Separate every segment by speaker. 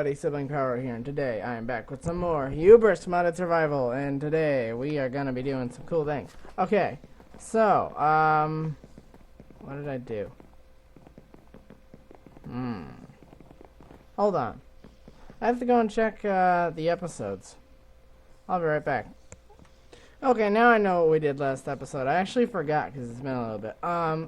Speaker 1: everybody, Sibling Power here, and today I am back with some more Hubris modded survival, and today we are gonna be doing some cool things. Okay, so, what did I do? Hold on. I have to go and check, the episodes. I'll be right back. Okay, now I know what we did last episode. I actually forgot because it's been a little bit.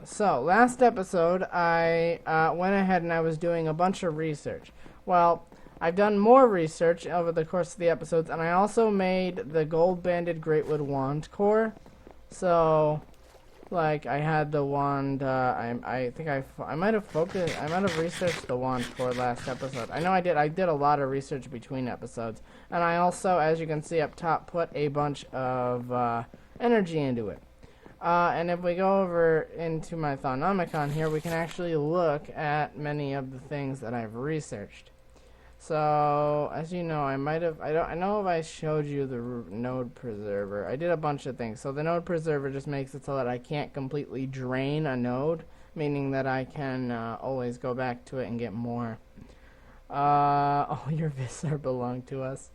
Speaker 1: So last episode I went ahead and I was doing a bunch of research. Well, I've done more research over the course of the episodes, and I also made the gold-banded Greatwood wand core. So, like, I had the wand. I think I might have researched the wand core last episode. I know I did. I did a lot of research between episodes, and I also, as you can see up top, put a bunch of energy into it. And if we go over into my Thaunomicon here, we can actually look at many of the things that I've researched. So, as you know, I know if I showed you the node preserver. I did a bunch of things. So the node preserver just makes it so that I can't completely drain a node, meaning that I can always go back to it and get more. Oh, your Viscera belong to us.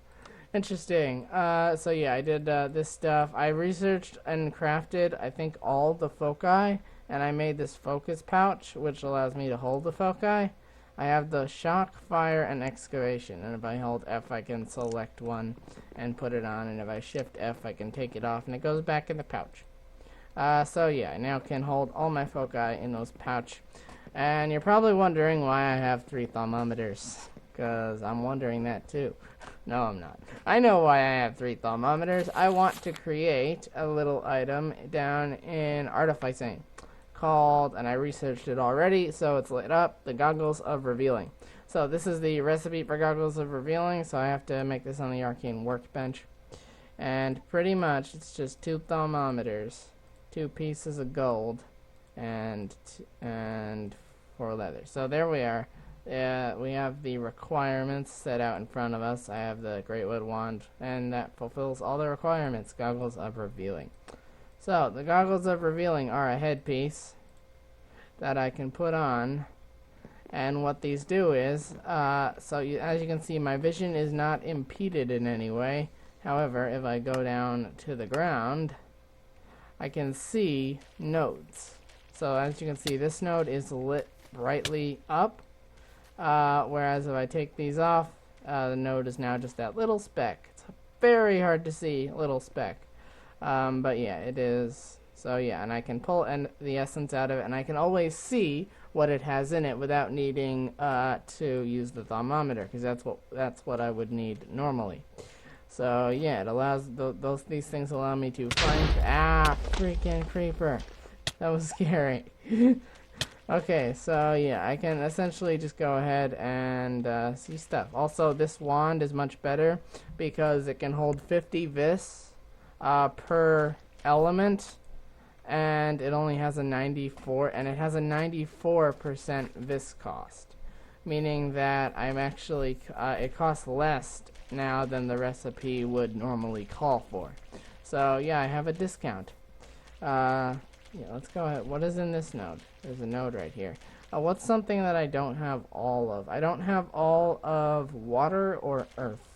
Speaker 1: Interesting. So yeah, I did this stuff. I researched and crafted, I think, all the foci, and I made this focus pouch, which allows me to hold the foci. I have the shock, fire, and excavation, and if I hold F, I can select one and put it on, and if I shift F, I can take it off, and it goes back in the pouch. So yeah, I now can hold all my foci in those pouch. And you're probably wondering why I have 3 thermometers, because I'm wondering that too. No, I'm not. I know why I have 3 thermometers. I want to create a little item down in artificing called, and I researched it already, so it's lit up, the Goggles of Revealing. So this is the recipe for Goggles of Revealing, so I have to make this on the arcane workbench. And pretty much it's just 2 thermometers, 2 pieces of gold, and 4 leather. So there we are. We have the requirements set out in front of us. I have the Greatwood wand, and that fulfills all the requirements. Goggles of Revealing. So the Goggles of Revealing are a headpiece that I can put on, and what these do is, as you can see, my vision is not impeded in any way. However, if I go down to the ground, I can see nodes. So as you can see, this node is lit brightly up, whereas if I take these off, the node is now just that little speck. It's very hard to see little speck. But yeah, it is. So yeah, and I can pull the essence out of it, and I can always see what it has in it without needing to use the thermometer, because that's what I would need normally. So yeah, it allows these things allow me to find freaking creeper. That was scary. Okay, so yeah, I can essentially just go ahead and see stuff. Also, this wand is much better because it can hold 50 vis per element, and it only has a 94, and it has a 94% vis cost, meaning that I'm actually it costs less now than the recipe would normally call for. So yeah, I have a discount. Yeah, let's go ahead. What is in this node? There's a node right here. What's something that I don't have all of? I don't have all of water or earth.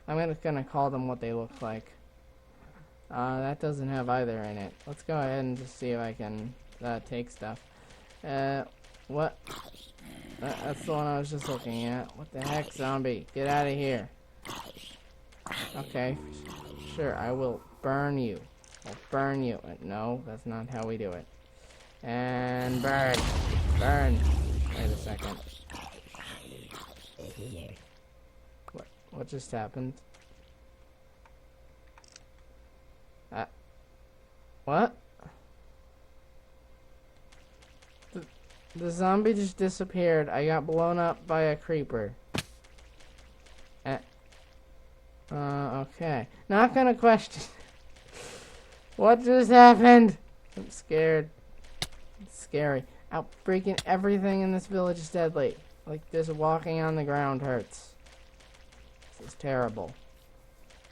Speaker 1: I'm just gonna call them what they look like. That doesn't have either in it. Let's go ahead and just see if I can take stuff. What? That's the one I was just looking at. What the heck, zombie? Get out of here. Okay, sure, I will burn you. I'll burn you. No, that's not how we do it. And burn. Burn. Wait a second. What just happened? What? The zombie just disappeared. I got blown up by a creeper. Okay. Not gonna question. What just happened? I'm scared. It's scary. Freaking everything in this village is deadly. Like, just walking on the ground hurts. This is terrible.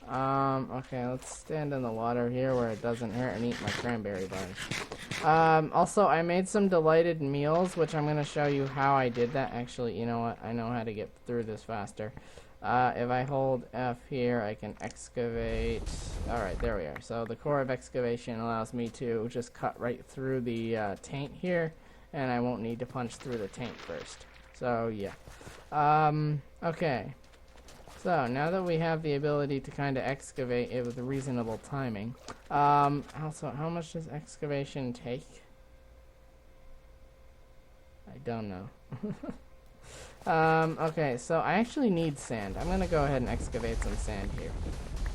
Speaker 1: Okay, let's stand in the water here where it doesn't hurt and eat my cranberry bars. Also, I made some delighted meals, which I'm going to show you how I did that. Actually, you know what? I know how to get through this faster. If I hold F here, I can excavate. Alright, there we are. So the core of excavation allows me to just cut right through the taint here, and I won't need to punch through the taint first. So, yeah. Okay. So, now that we have the ability to kind of excavate it with reasonable timing, also, how much does excavation take? I don't know. Okay, so I actually need sand. I'm gonna go ahead and excavate some sand here.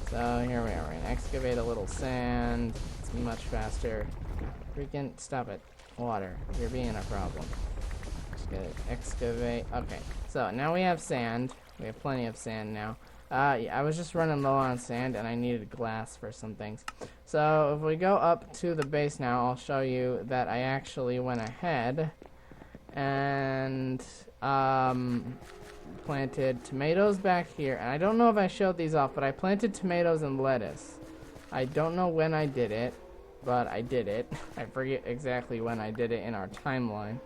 Speaker 1: So, here we are. We're gonna excavate a little sand. It's much faster. Freaking, stop it. Water, you're being a problem. Just gonna excavate. Okay, so now we have sand. We have plenty of sand now. Yeah, I was just running low on sand and I needed glass for some things. So if we go up to the base now, I'll show you that I actually went ahead and planted tomatoes back here. And I don't know if I showed these off, but I planted tomatoes and lettuce. I don't know when I did it, but I did it. I forget exactly when I did it in our timeline.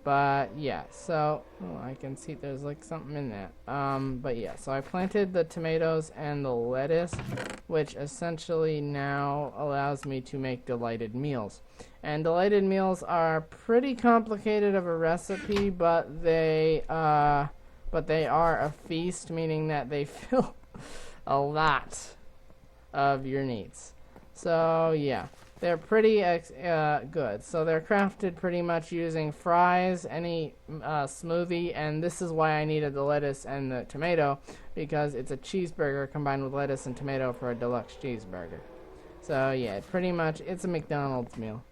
Speaker 1: But yeah, so I can see there's like something in that. But yeah, so I planted the tomatoes and the lettuce, which essentially now allows me to make delighted meals. And delighted meals are pretty complicated of a recipe, but they are a feast, meaning that they fill a lot of your needs. So yeah. They're pretty good. So they're crafted pretty much using fries, any smoothie, and this is why I needed the lettuce and the tomato, because it's a cheeseburger combined with lettuce and tomato for a deluxe cheeseburger. So yeah, pretty much it's a McDonald's meal.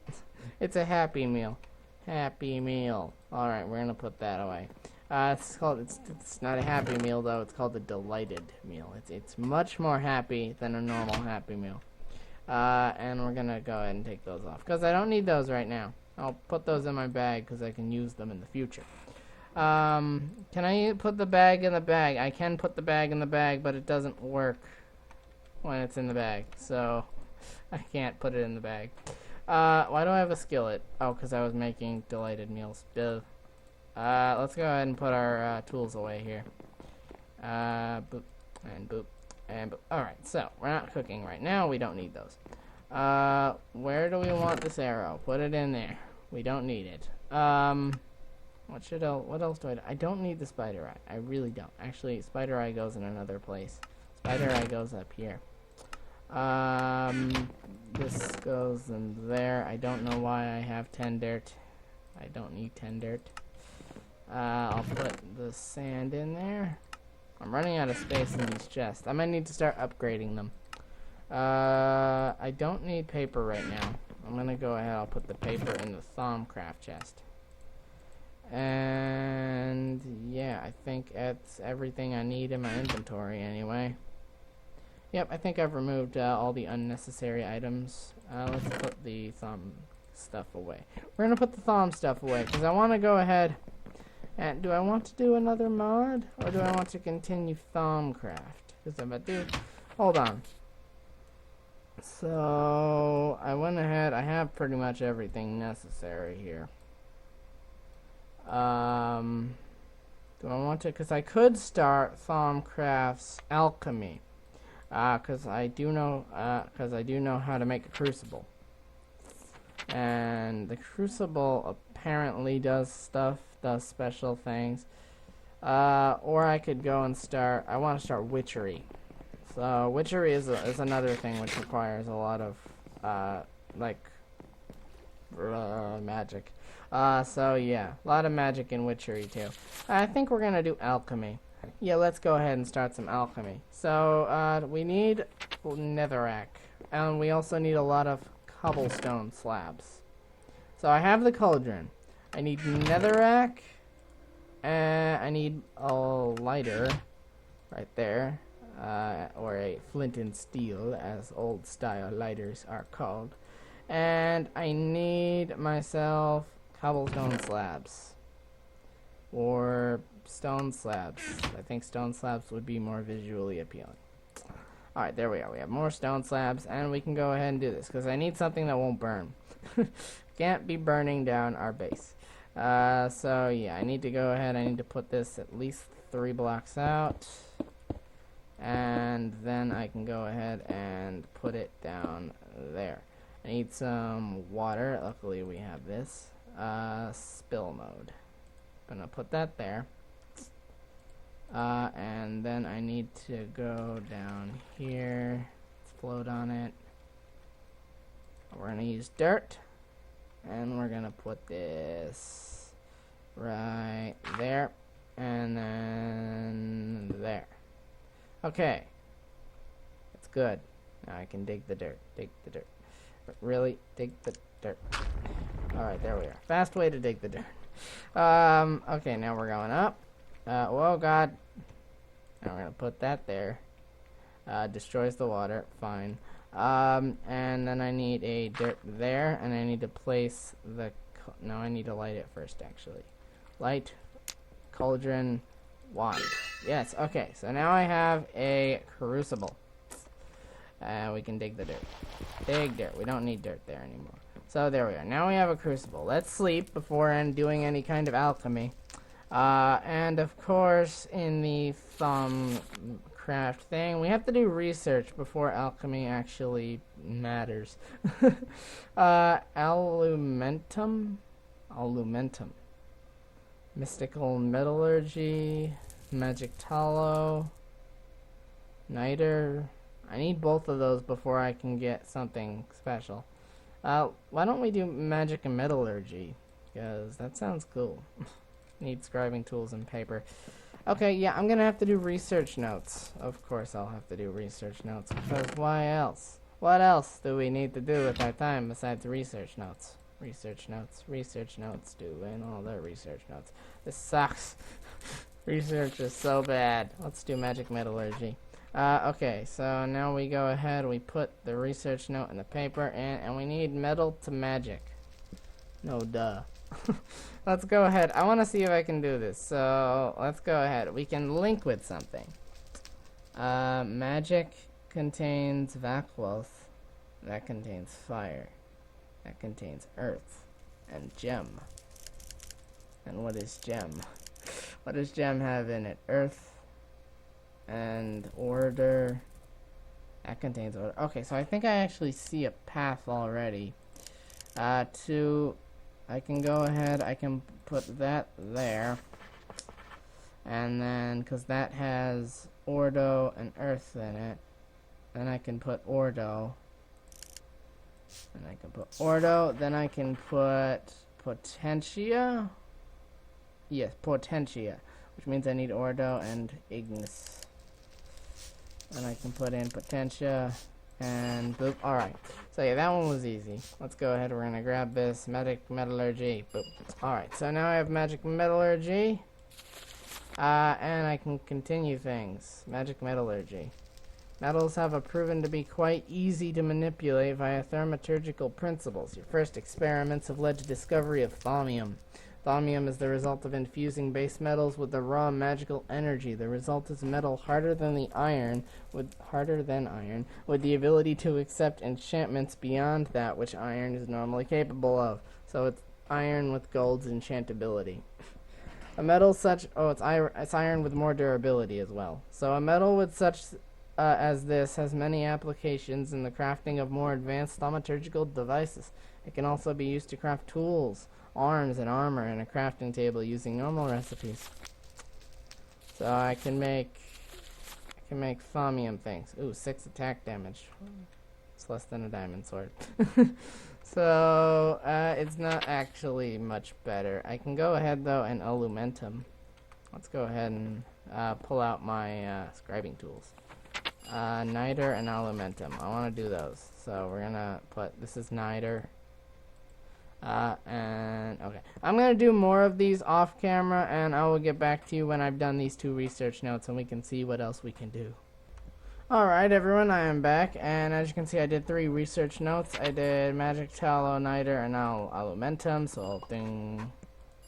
Speaker 1: It's a Happy Meal. Happy Meal. Alright, we're gonna put that away. It's not a Happy Meal though, it's called a delighted meal. It's much more happy than a normal Happy Meal. And we're gonna go ahead and take those off because I don't need those right now. I'll put those in my bag because I can use them in the future. Can I put the bag in the bag? I can put the bag in the bag, but it doesn't work when it's in the bag, so I can't put it in the bag. Why do I have a skillet? Oh, because I was making delighted meals. Duh. Let's go ahead and put our tools away here. Boop and boop. Alright, so we're not cooking right now. We don't need those. Where do we want this arrow? Put it in there. We don't need it. What else do I don't need the spider eye. I really don't. Actually, spider eye goes in another place. Spider eye goes up here. This goes in there. I don't know why I have 10 dirt. I don't need 10 dirt. I'll put the sand in there. I'm running out of space in these chests. I might need to start upgrading them. I don't need paper right now. I'm gonna go ahead. I'll put the paper in the Thaumcraft chest. And yeah, I think that's everything I need in my inventory anyway. Yep, I think I've removed all the unnecessary items. Let's put the Thaum stuff away. We're gonna put the Thaum stuff away because I want to go ahead. And do I want to do another mod? Or do I want to continue Thaumcraft? Because if I do... Hold on. So... I went ahead. I have pretty much everything necessary here. Do I want to... Because I could start Thaumcraft's Alchemy. Because I do know how to make a crucible. And the crucible apparently does special things. Or I could go and start, I want to start witchery. So witchery is another thing which requires a lot of magic. So yeah, a lot of magic in witchery too. I think we're gonna do alchemy. Yeah, let's go ahead and start some alchemy. So we need netherrack, and we also need a lot of cobblestone slabs. So I have the cauldron. I need netherrack, and I need a lighter right there, or a flint and steel, as old style lighters are called. And I need myself cobblestone slabs, or stone slabs. I think stone slabs would be more visually appealing. Alright, there we are. We have more stone slabs, and we can go ahead and do this, because I need something that won't burn. Can't be burning down our base. So yeah, I need to go ahead, I need to put this at least 3 blocks out. And then I can go ahead and put it down there. I need some water. Luckily we have this. Spill mode. Gonna put that there. And then I need to go down here. Let's float on it. We're gonna use dirt. And we're gonna put this right there. And then there. Okay. That's good. Now I can dig the dirt. Dig the dirt. But really, dig the dirt. Alright, there we are. Fast way to dig the dirt. Okay, now we're going up. Oh god. Now we're gonna put that there. Destroys the water. Fine. And then I need a dirt there, and I need to place the... No, I need to light it first, actually. Light, cauldron, wand. Yes, okay, so now I have a crucible. We can dig the dirt. Dig dirt. We don't need dirt there anymore. So there we are. Now we have a crucible. Let's sleep before doing any kind of alchemy. And of course, in the craft thing, we have to do research before alchemy actually matters. Alumentum? Alumentum. Mystical metallurgy. Magic tallow. Niter. I need both of those before I can get something special. Why don't we do magic and metallurgy? Because that sounds cool. Need scribing tools and paper. Okay, yeah, I'm gonna have to do research notes. Of course I'll have to do research notes, because why else? What else do we need to do with our time besides research notes? Research notes, doing all the research notes. This sucks. Research is so bad. Let's do magic metallurgy. Okay, so now we go ahead, we put the research note in the paper, and we need metal to magic. No duh. Let's go ahead. I want to see if I can do this, so let's go ahead. We can link with something. Magic contains Vakwealth. That contains fire. That contains earth. And gem. And what is gem? What does gem have in it? Earth. And order. That contains order. Okay, so I think I actually see a path already. I can go ahead, I can put that there. And then, because that has ordo and earth in it, then I can put ordo. And I can put ordo, then I can put potentia. Yes, potentia, which means I need ordo and ignis. And I can put in potentia and boop. Alright, so yeah, that one was easy. Let's go ahead, we're gonna grab this magic metallurgy. Boop. Alright, so now I have magic metallurgy. And I can continue things. Magic metallurgy. Metals have proven to be quite easy to manipulate via thaumaturgical principles. Your first experiments have led to discovery of thaumium. Thaumium is the result of infusing base metals with the raw magical energy. The result is metal harder than iron, with the ability to accept enchantments beyond that which iron is normally capable of. So it's iron with gold's enchantability. A metal such it's iron with more durability as well. So a metal with such as this has many applications in the crafting of more advanced thaumaturgical devices. It can also be used to craft tools, arms, and armor in a crafting table using normal recipes. So I can make thaumium things. Ooh, 6 attack damage. It's less than a diamond sword. So it's not actually much better. I can go ahead though and alumentum. Let's go ahead and pull out my scribing tools. Niter and alumentum. I want to do those. So we're gonna put, this is niter. And okay, I'm gonna do more of these off camera, and I will get back to you when I've done these 2 research notes and we can see what else we can do. Alright everyone, I am back, and as you can see I did 3 research notes. I did magic tallow, niter, and alumentum. So ding,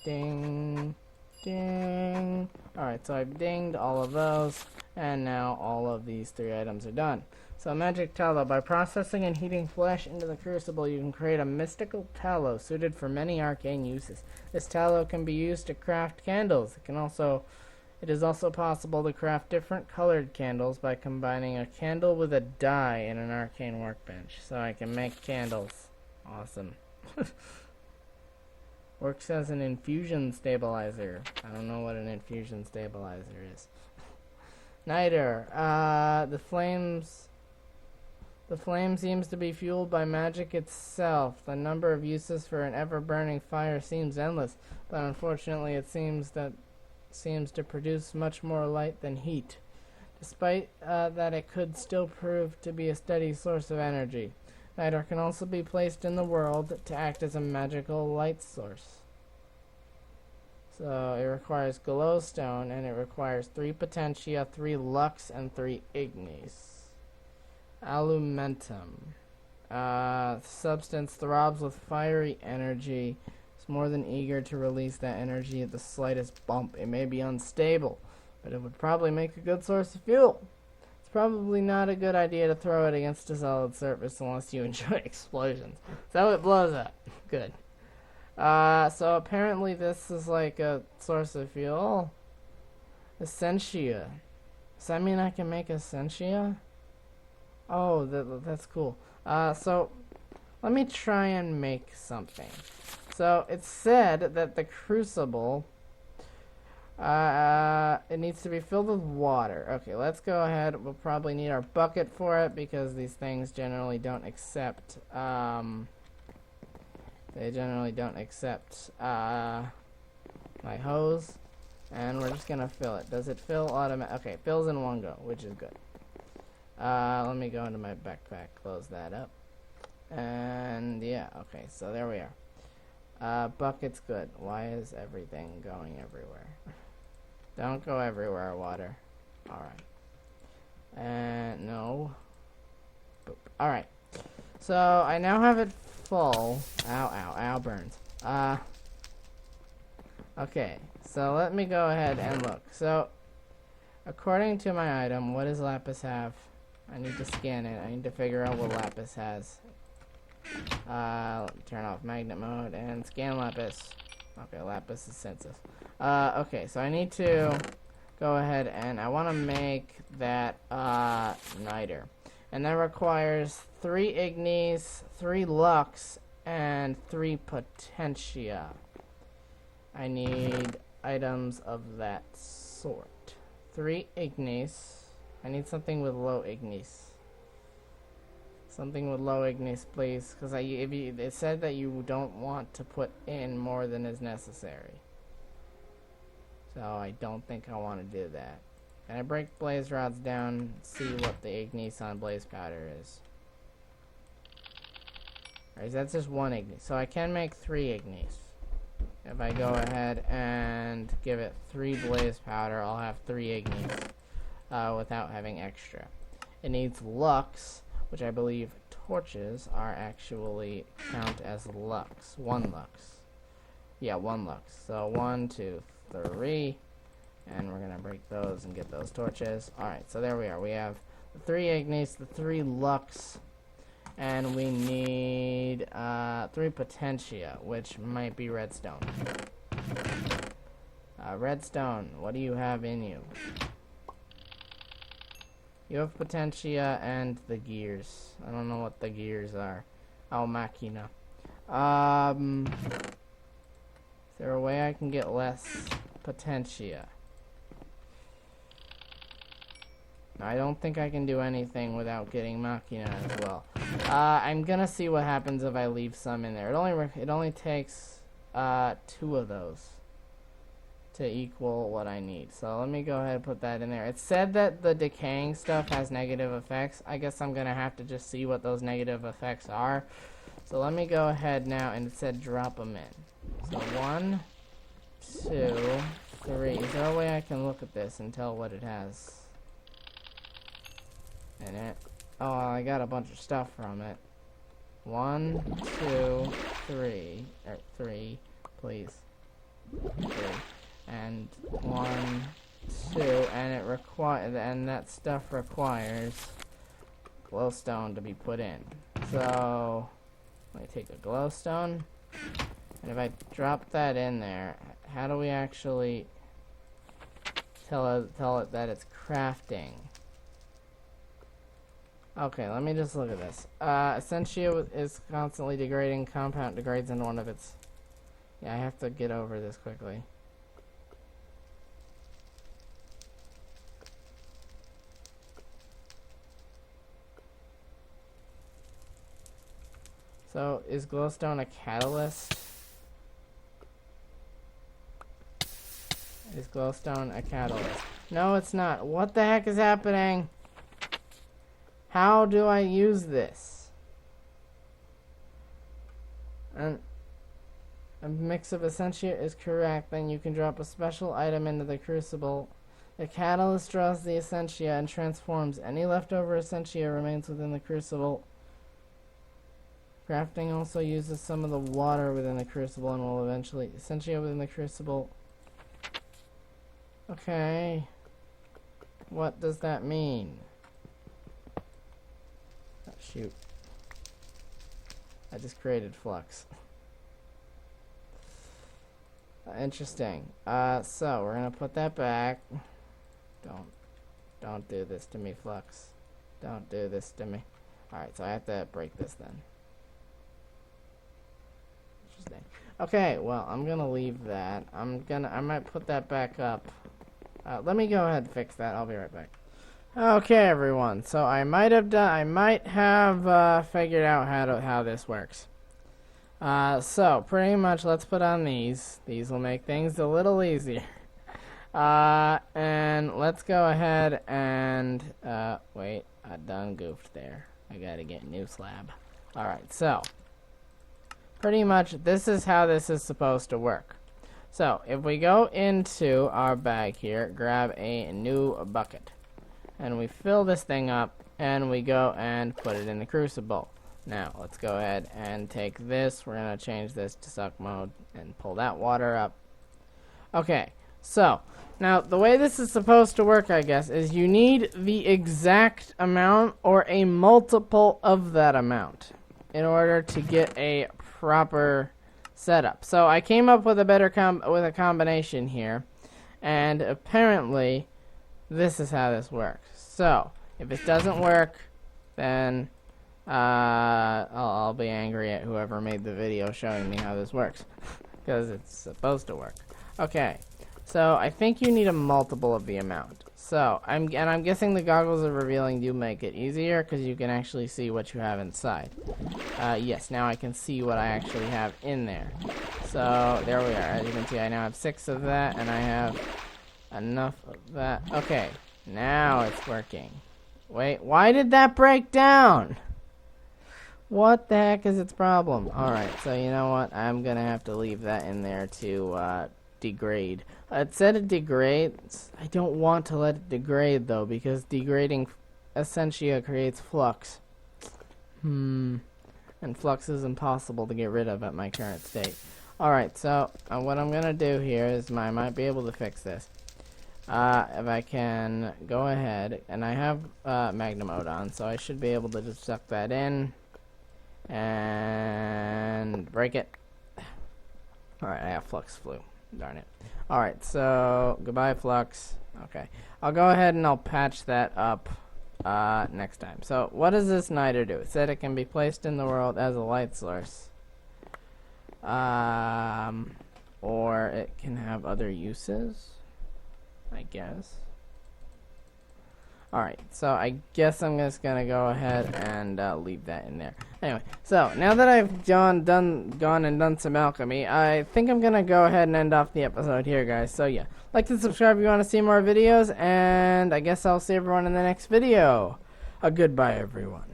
Speaker 1: ding, Ding. Alright, so I've dinged all of those, and now all of these 3 items are done. So magic tallow. By processing and heating flesh into the crucible, you can create a mystical tallow suited for many arcane uses. This tallow can be used to craft candles. It is also possible to craft different colored candles by combining a candle with a dye in an arcane workbench. So I can make candles. Awesome. Works as an infusion stabilizer. I don't know what an infusion stabilizer is. Niter. The flame seems to be fueled by magic itself. The number of uses for an ever-burning fire seems endless, but unfortunately it seems to produce much more light than heat. Despite that, it could still prove to be a steady source of energy. Niter can also be placed in the world to act as a magical light source. So it requires glowstone, and it requires 3 potentia, 3 lux, and 3 ignis. Alumentum. Substance throbs with fiery energy. It's more than eager to release that energy at the slightest bump. It may be unstable, but it would probably make a good source of fuel. It's probably not a good idea to throw it against a solid surface unless you enjoy explosions. So it blows up. Good. So apparently this is like a source of fuel. Essentia. Does that mean I can make Essentia? Oh, that's cool. So let me try and make something. So it said that the crucible, it needs to be filled with water. Okay, let's go ahead. We'll probably need our bucket for it because these things generally don't accept, my hose. And we're just gonna fill it. Does it fill automatically? Okay, it fills in one go, which is good. Let me go into my backpack, close that up. And yeah, okay, so there we are. Bucket's good. Why is everything going everywhere? Don't go everywhere, water. Alright. And no. Boop. Alright. So I now have it full. Ow, burns. Okay, so let me go ahead and look. So according to my item, what does lapis have? I need to scan it. I need to figure out what lapis has. Turn off magnet mode and scan lapis. Okay, lapis is census. Okay, so I need to go ahead and I want to make that niter. And that requires 3 ignis, 3 lux, and 3 potentia. I need items of that sort. 3 ignis. I need something with low ignis. Something with low ignis, please. Because it said that you don't want to put in more than is necessary. So I don't think I want to do that. Can I break blaze rods down, see what the ignis on blaze powder is? Or is that just 1 ignis? So I can make 3 ignis. If I go ahead and give it 3 blaze powder, I'll have 3 ignis. Without having extra. It needs lux, which I believe torches are actually count as lux. 1 lux. Yeah, 1 lux. So 1, 2, 3. And we're going to break those and get those torches. Alright, so there we are. We have the 3 ignis, the 3 lux, and we need 3 potentia, which might be redstone. Redstone, what do you have in you? You have potentia and the gears. I don't know what the gears are. Oh, machina. Is there a way I can get less potentia? I don't think I can do anything without getting machina as well. I'm gonna see what happens if I leave some in there. It only takes 2 of those to equal what I need. So let me go ahead and put that in there. It said that the decaying stuff has negative effects. I guess I'm gonna have to just see what those negative effects are. So let me go ahead now, and it said drop them in. So 1, 2, 3. Is there a way I can look at this and tell what it has in it? Oh, I got a bunch of stuff from it. 1, 2, 3. Or 3, please. 3. And 1, 2, and that stuff requires glowstone to be put in. So let me take a glowstone, and if I drop that in there, how do we actually tell it that it's crafting? Okay, let me just look at this. Essentia is constantly degrading. Compound degrades into one of its... Yeah, I have to get over this quickly. So, is glowstone a catalyst? Is glowstone a catalyst? No, it's not. What the heck is happening? How do I use this? And a mix of essentia is correct. Then you can drop a special item into the crucible. The catalyst draws the essentia and transforms. Any leftover essentia remains within the crucible. Crafting also uses some of the water within the crucible and will eventually... Essentia within the crucible. Okay. What does that mean? Oh, shoot. I just created flux. Interesting. So we're gonna put that back. Don't do this to me, Flux. Don't do this to me. Alright, so I have to break this then. Interesting. Okay, well, I'm gonna leave that. I might put that back up. Let me go ahead and fix that. I'll be right back. Okay, everyone. So I might have figured out how this works. So pretty much, let's put on these. These will make things a little easier. And let's go ahead and wait. I done goofed there. I gotta get a new slab. All right. So pretty much, this is how this is supposed to work. So if we go into our bag here, grab a new bucket, and we fill this thing up, and we go and put it in the crucible. Now, let's go ahead and take this. We're going to change this to suck mode and pull that water up. Okay, so now the way this is supposed to work, I guess, is you need the exact amount or a multiple of that amount in order to get a proper setup. So I came up with a better combination here, and apparently this is how this works. So if it doesn't work, then I'll be angry at whoever made the video showing me how this works, because it's supposed to work. Okay, so I think you need a multiple of the amount. So I'm guessing the goggles of revealing do make it easier because you can actually see what you have inside. Yes, now I can see what I actually have in there. So there we are. As you can see, I now have 6 of that, and I have enough of that. Okay, now it's working. Wait, why did that break down? What the heck is its problem? Alright, so you know what? I'm gonna have to leave that in there to degrade. It said it degrades. I don't want to let it degrade though, because degrading essentia creates flux. And flux is impossible to get rid of at my current state. Alright, so what I'm gonna do here is I might be able to fix this. If I can go ahead, and I have magna mode on, so I should be able to just suck that in and break it. Alright, I have flux flu. Darn it. Alright, so goodbye flux. Okay, I'll go ahead and I'll patch that up next time. So what does this niter do? It said it can be placed in the world as a light source. Or it can have other uses, I guess. Alright, so I guess I'm just gonna go ahead and leave that in there. Anyway, so now that I've gone and done some alchemy, I think I'm gonna go ahead and end off the episode here, guys. So yeah, like and subscribe if you want to see more videos, and I guess I'll see everyone in the next video. Goodbye, everyone.